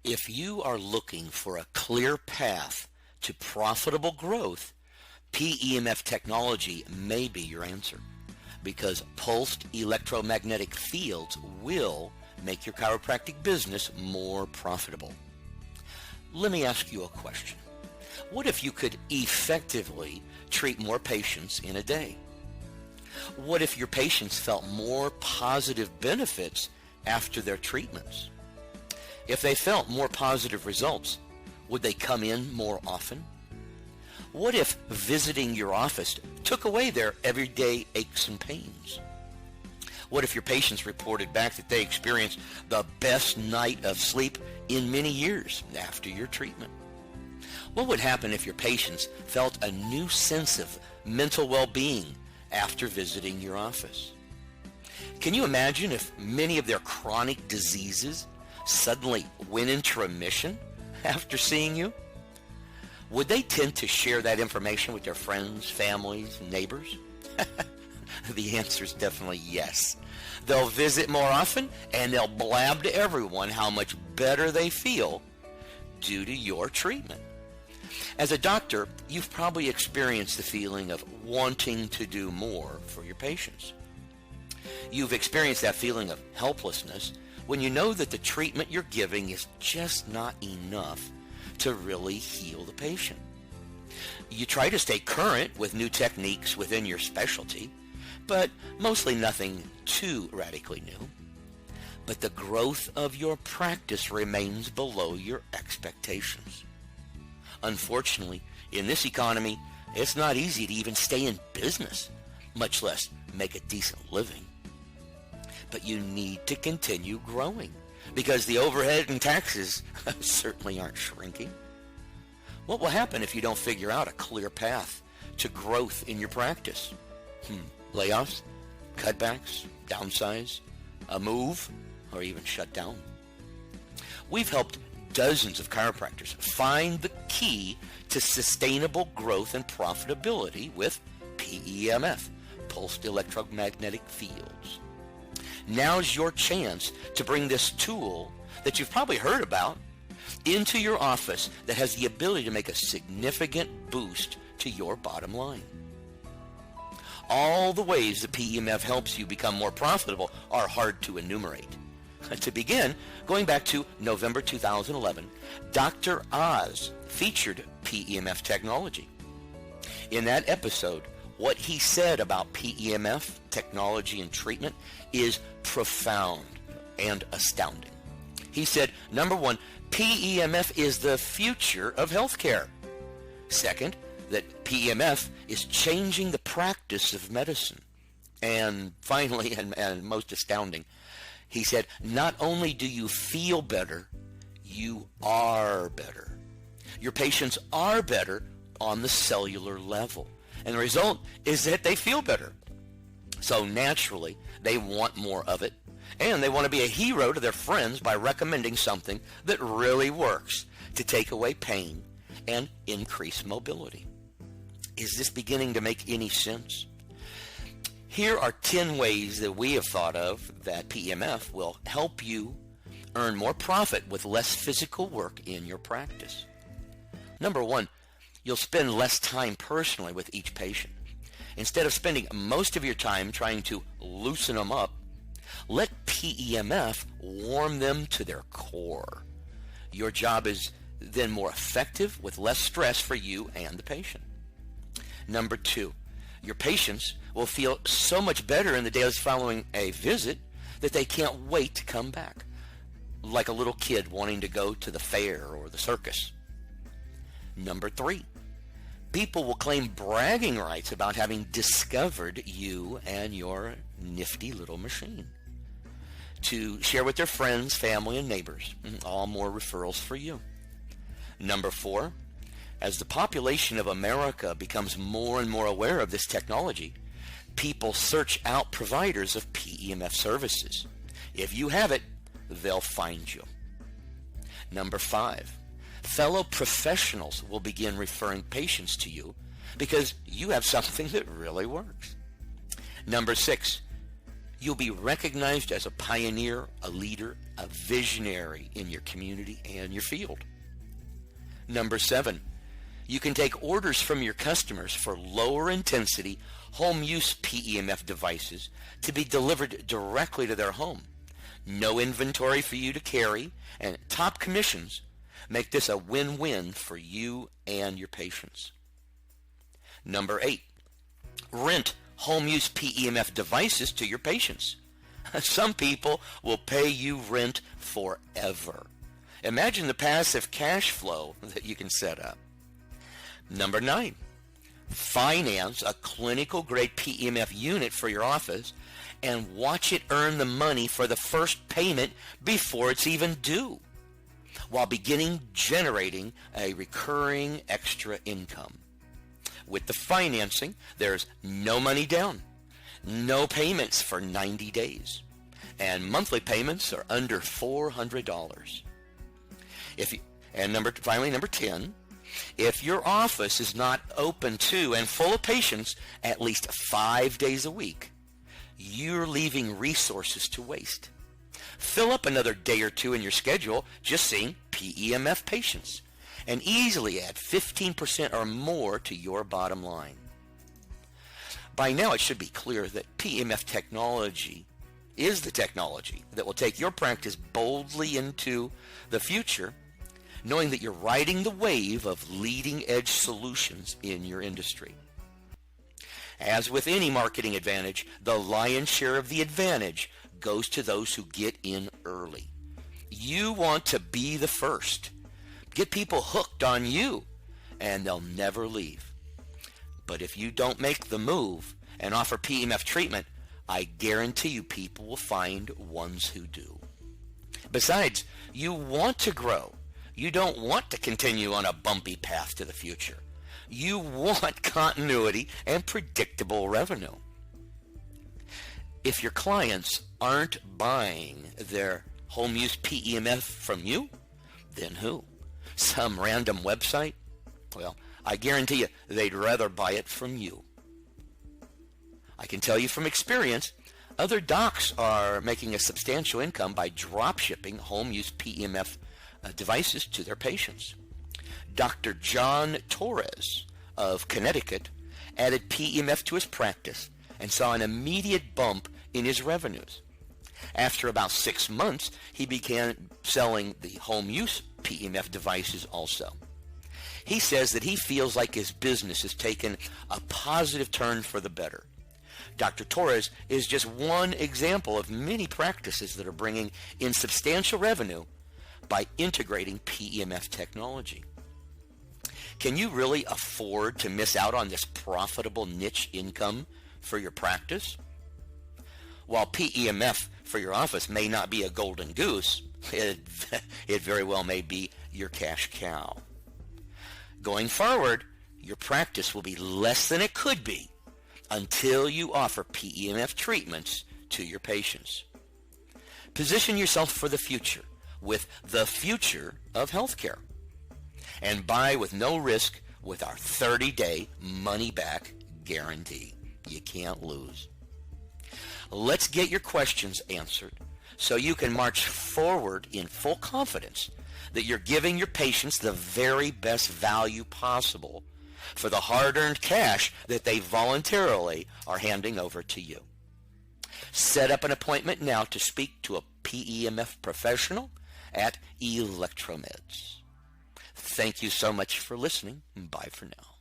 If you are looking for a clear path to profitable growth, PEMF technology may be your answer, because pulsed electromagnetic fields will make your chiropractic business more profitable. Let me ask you a question. What if you could effectively treat more patients in a day? What if your patients felt more positive benefits after their treatments? If they felt more positive results, would they come in more often? What if visiting your office took away their everyday aches and pains? What if your patients reported back that they experienced the best night of sleep in many years after your treatment? What would happen if your patients felt a new sense of mental well-being after visiting your office? Can you imagine if many of their chronic diseases suddenly went into remission after seeing you? Would they tend to share that information with their friends, families, and neighbors? The answer is definitely yes. They'll visit more often, and they'll blab to everyone how much better they feel due to your treatment. As a doctor, you've probably experienced the feeling of wanting to do more for your patients. You've experienced that feeling of helplessness when you know that the treatment you're giving is just not enough to really heal the patient. You try to stay current with new techniques within your specialty, but mostly nothing too radically new. But the growth of your practice remains below your expectations. Unfortunately, in this economy, it's not easy to even stay in business, much less make a decent living. But you need to continue growing because the overhead and taxes certainly aren't shrinking. What will happen if you don't figure out a clear path to growth in your practice? Layoffs, cutbacks, downsize, a move, or even shut down? We've helped dozens of chiropractors find the key to sustainable growth and profitability with PEMF, pulsed electromagnetic fields. Now's your chance to bring this tool that you've probably heard about into your office that has the ability to make a significant boost to your bottom line. All the ways that PEMF helps you become more profitable are hard to enumerate. To begin, going back to November 2011, Dr. Oz featured PEMF technology. In that episode, what he said about PEMF technology and treatment is profound and astounding. He said, number one, PEMF is the future of healthcare. Second, that PEMF is changing the practice of medicine. And finally, and most astounding, he said, not only do you feel better, you are better. Your patients are better on the cellular level. And the result is that they feel better. So naturally, they want more of it. And they want to be a hero to their friends by recommending something that really works to take away pain and increase mobility. Is this beginning to make any sense? Here are 10 ways that we have thought of that PEMF will help you earn more profit with less physical work in your practice. Number one, you'll spend less time personally with each patient. Instead of spending most of your time trying to loosen them up, let PEMF warm them to their core. Your job is then more effective with less stress for you and the patient. Number two, your patients will feel so much better in the days following a visit that they can't wait to come back, like a little kid wanting to go to the fair or the circus. Number three, people will claim bragging rights about having discovered you and your nifty little machine to share with their friends, family, and neighbors. All more referrals for you. Number four, as the population of America becomes more and more aware of this technology, people search out providers of PEMF services. If you have it, they'll find you. Number five, fellow professionals will begin referring patients to you because you have something that really works. Number six, You'll be recognized as a pioneer, a leader, a visionary in your community and your field. Number 7, you can take orders from your customers for lower intensity home use PEMF devices to be delivered directly to their home. No inventory for you to carry, and top commissions make this a win-win for you and your patients. Number 8, rent home use PEMF devices to your patients. Some people will pay you rent forever. Imagine the passive cash flow that you can set up. Number 9, finance a clinical grade PEMF unit for your office and watch it earn the money for the first payment before it's even due, while beginning generating a recurring extra income. With the financing, there's no money down, no payments for 90 days, and monthly payments are under $400. Finally, number 10, if your office is not open to and full of patients at least 5 days a week, you're leaving resources to waste. Fill up another day or two in your schedule just seeing PEMF patients, and easily add 15% or more to your bottom line. By now it should be clear that PEMF technology is the technology that will take your practice boldly into the future, knowing that you're riding the wave of leading-edge solutions in your industry. As with any marketing advantage, the lion's share of the advantage goes to those who get in early. You want to be the first. Get people hooked on you, and they'll never leave. But if you don't make the move and offer PEMF treatment, I guarantee you people will find ones who do. Besides, you want to grow. You don't want to continue on a bumpy path to the future. You want continuity and predictable revenue. If your clients aren't buying their home use PEMF from you, then who? Some random website? Well, I guarantee you they'd rather buy it from you. I can tell you from experience, other docs are making a substantial income by drop shipping home use PEMF devices to their patients. Dr. John Torres of Connecticut added PEMF to his practice and saw an immediate bump in his revenues. After about 6 months, he began selling the home use PEMF devices also. He says that he feels like his business has taken a positive turn for the better. Dr. Torres is just one example of many practices that are bringing in substantial revenue by integrating PEMF technology. Can you really afford to miss out on this profitable niche income for your practice? While PEMF for your office may not be a golden goose, it very well may be your cash cow. Going forward, your practice will be less than it could be until you offer PEMF treatments to your patients. Position yourself for the future with the future of healthcare, and buy with no risk with our 30-day money-back guarantee. You can't lose. Let's get your questions answered so you can march forward in full confidence that you're giving your patients the very best value possible for the hard-earned cash that they voluntarily are handing over to you. Set up an appointment now to speak to a PEMF professional at ElectroMeds. Thank you so much for listening. Bye for now.